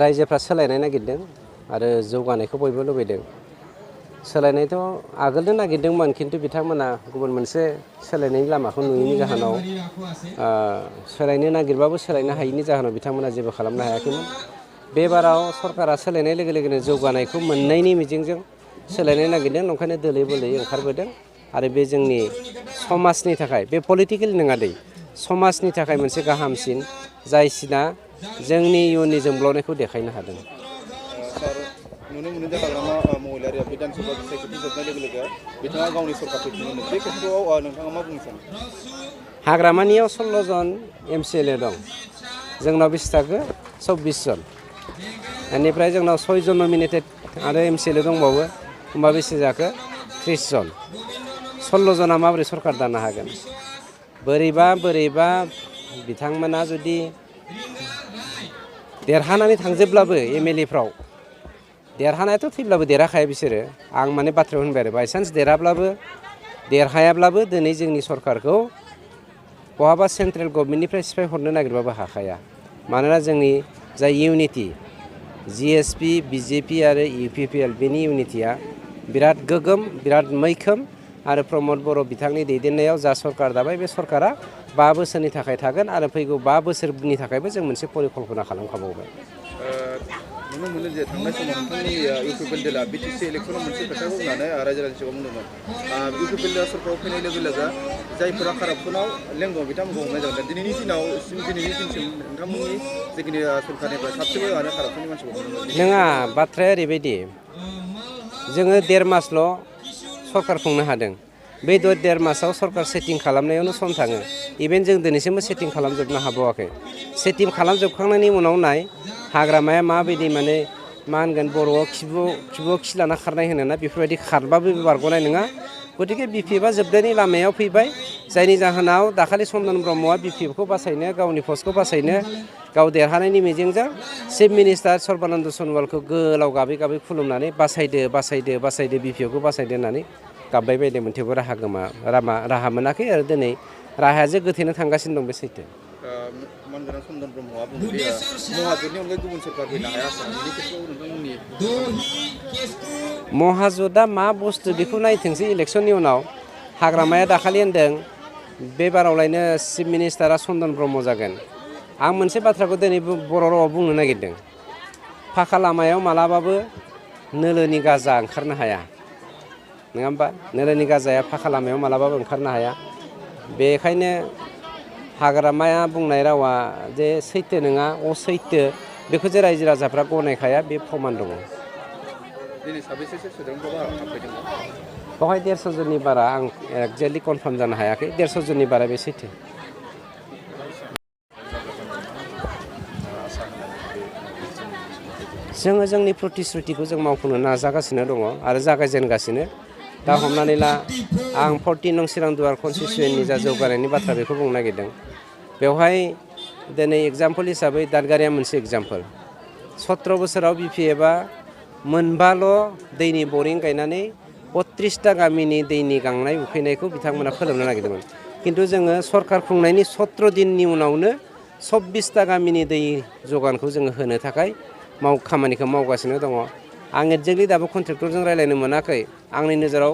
रायजोफ्रा सोलायनाय नागिरदों आरो जौगानायखौ बयबो लुबैदों। सोलायनायथ' आगोलनो नागिरदोंमोन खिन्थु बिथांमोना गुबुन मोनसे सोलायनायनि लामाखौ नुयैनि जाहोनाव सोलायनो नागिरबाबो सोलायनो हायैनि जाहोनाव बिथांमोना जेबो खालामनो हायाखैमोन। बेबाराव सरकारा सोलायनाय लोगो लोगोनो जौगानायखौ मोननायनि मिजिंजों सोलायनो नागिरदों, ओंखायनो दोलै बोलै ओंखारबोदों आरो बे जोंनि समाजनि थाखाय बे पलिटिकेल नङा दै, समाजनि थाखाय मोनसे गाहामसिन जायसिना जोंनि इयुननि जोंब्लावनायखौ देखायनो हादों। सार नुनो मोनो जे हाग्रामा महिलारिया बिधानसभा बिसायख'थि जोबनाय लोगो लोगो बिथाङा गावनि सरकार फैफिनोमोन। बे खेथ्रआव नोंथाङा मा बुंनो सानो? हाग्रामानियाव 16 जन MCLA दं, जोंनाव बेसे थाखो 24 जन। बेनिफ्राय जोंनाव 6 जन नमिनेटेड आरो MCLA दंबावो, होमबा बेसे जाखो 30 जन। 16 जना माबोरै सरकार दानो हागोन? बोरैबा बिथांमोना जुदि देरहानानै थांजोबब्लाबो MLA फ्राव, देरहानायाथ' थैब्लाबो देरहाखाया बिसोरो, आं माने बाथ्रायाव होनबाय आरो बायसान्स देरहायाब्लाबो दिनै जोंनि सरकारखौ बहाबा सेन्ट्रेल गभर्नमेन्टनिफ्राय सिफायहरनो नागिरबाबो हाखाया। मानोना जोंनि जाय इउनिटि GSP, BJP आरो UPPL बेनि इउनिटिया बिराद गोगोम, बिराद मैखोम आरो प्रमद बर' बिथांनि दैदेननायाव जा सरकार दाबाय बे सरकारा 5 बोसोरनि थाखाय थागोन आरो फैगौ 5 बोसोरनि थाखायबो जों मोनसे परिकल्पना खालामखाबावबाय। नुनो मोनो जे थांनाय समाव नोंथांमोननि UPPL दला BTC इलेक्सनाव मोनसे खोथाखौ बुंनानै रायजो सिगाङाव बुंदोंमोन। UPPL सरकाराव फैनाय लोगो लोगो जायफोरा कारापसनाव लेंदों बिथांमोनखौ हमनाय जागोन। दिनैनि दिनसिम नोंथांमोननि जिखिनि सरकारनिफ्राय साबसिनै कारापसननि मानसिखौ हमनो मोनो। नङा, बाथ्राया ओरैबायदि, जोङो 1.5 मासल' सरकार खुंनो हादों। बे 1.5 मासाव सरकार सेटिं खालामनायावनो सम थाङो। इभेन जों दिनैसिमबो सेटिं खालामजोबनो हाबावाखै। सेटिं खालामजोबखांनायनि उनाव नाय हाग्रामाया माबायदि, माने मा होनगोन बर'आव खिबुआव खि लाना खारनाय होनोना, बेफोरबायदि खारबाबो बारग'नाय नङा। गतिके BPFआ जोबनायनि लामायाव फैबाय, जायनि जाहोनाव दाखालि चन्दन ब्रह्मआ BPFखौ बासायनो, गावनि पस्टखौ बासायनो, गाव देरहानायनि मिजिंजों चिफ मिनिस्टार सर्बानन्द सन'वालखौ गोलाव गाबै खुलुमनानै बासायदो BPFखौ बासायदो होननानै गाबबाय बायदोंमोन। थेवबो राहा मोनाखै आरो दिनै राहाया जे गोथैनो थांगासिनो दं, बे सैथो। मानगोनां चन्दन ब्रह्मआ बुङो दि महाजुरनि अनगायै गुबुन सरकार फैनो हाया सार। बेनि खेथ्रआव नोंथांमोननि महाजुदा मा बुस्थु बेखौ नायथोंसै इलेक्सननि उनाव। हाग्रामाया दाखालि होनदों बे बारावलायनो चिफ मिनिस्टारा चन्दन ब्रह्म जागोन। आं मोनसे बाथ्राखौ दिनै बर' रावाव बुंनो नागिरदों। फाखा लामायाव मालाबाबो नोलोनि गाजा ओंखारनो हाया, नङा होमबा? नोलोनि गाजाया फाखा लामायाव मालाबाबो ओंखारनो हाया। बेखायनो हाग्रामाया बुंनाय रावा जे सैथो नङा, असैथो, बेखौ जे रायजो राजाफ्रा गनायखाया, बे प्रमान दङ। दिनै साबेसेसो सोद्रोमाफोरा हाबफैदोंमोन? बेवहाय 150 जननि बारा, आं एक्जेक्टलि कनफार्म जानो हायाखै। 150 जननि बारा, बे सैथो। जोङो जोंनि प्रतिश्रुतिखौ जों मावफुंनो नाजागासिनो दङ आरो जागायजेनगासिनो। दा हमनानै ला, आं 14 नं सिरांदुवार कनस्टिटुयेन्टनि जा जौगानायनि बाथ्रा बेखौ बुंनो नागिरदों। बेवहाय दिनै एग्जाम्पल हिसाबै दादगारिया मोनसे एग्जाम्पल। 17 बोसोराव BPFआ मोनबाल' दैनि बरिं गायनानै 32टा गामिनि दैनि गांनाय उखैनायखौ बिथांमोना फोलोमनो नागिरदोंमोन। खिन्थु जोङो सरकार खुंनायनि 17 दिननि उनावनो 24टा गामिनि दै जगानखौ जोङो होनो थाखाय खामानिखौ मावगासिनो दङ। आं एक्जेक्टलि दाबो कन्ट्रेक्टरजों रायज्लायनो मोनाखै। आंनि नोजोराव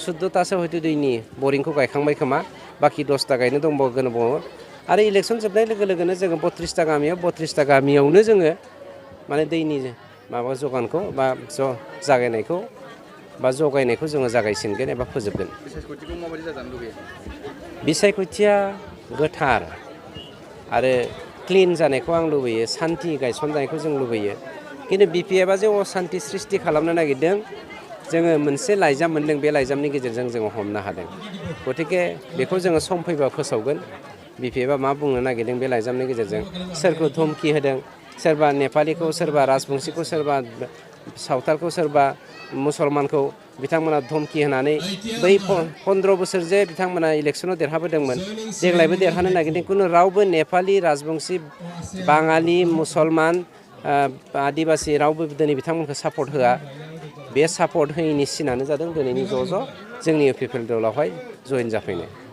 14टासो हयथ' दैनि बरिंखौ गायखांबाय खोमा, बाखि 10टा गायनो दंबावो। आरो इलेक्सन जोबनाय लोगो लोगोनो जोङो 32टा गामियावनो जोङो माने दैनि माबा जगानखौ बा जागायनायखौ बा जगायनायखौ जोङो जागायसिनगोन एबा फोजोबगोन। बिसायख'थिखौ माबायदि जाजानो लुबैयो? बिसायख'थिया गोथार आरो क्लिन जानायखौ आं लुबैयो, सान्थि गायसनजानायखौ जों लुबैयो। खिन्थु BPFआ जे असान्थि सृष्टि खालामनो नागिरदों, जोङो मोनसे लाइजाम मोनदों, बे लाइजामनि गेजेरजों जोङो हमनो हादों। गतिके बेखौ जोङो सम फैबा फोसावगोन। BPFआ मा बुंनो नागिरदों बे लाइजामनि गेजेरजों, सोरखौ धमकि होदों, सोरबा नेपालिखौ, सोरबा राजबंसिखौ, सोरबा सावथालखौ, सोरबा मुसलमानखौ बिथांमोना धमकि होनानै बै 15 बोसोर जे बिथांमोना इलेक्सनाव देरहाबोदोंमोन, देग्लायबो देरहानो नागिरदों। खुनु रावबो नेपालि, राजबंसि, बाङालि, मुसलमान, आदिबासि रावबो दिनै बिथांमोनखौ सापर्ट होआ। बे सापर्ट होयैनि सिनानो जादों दिनैनि ज' ज' जोंनि इउ पि पि एल दलावहाय जइन जाफैनाय।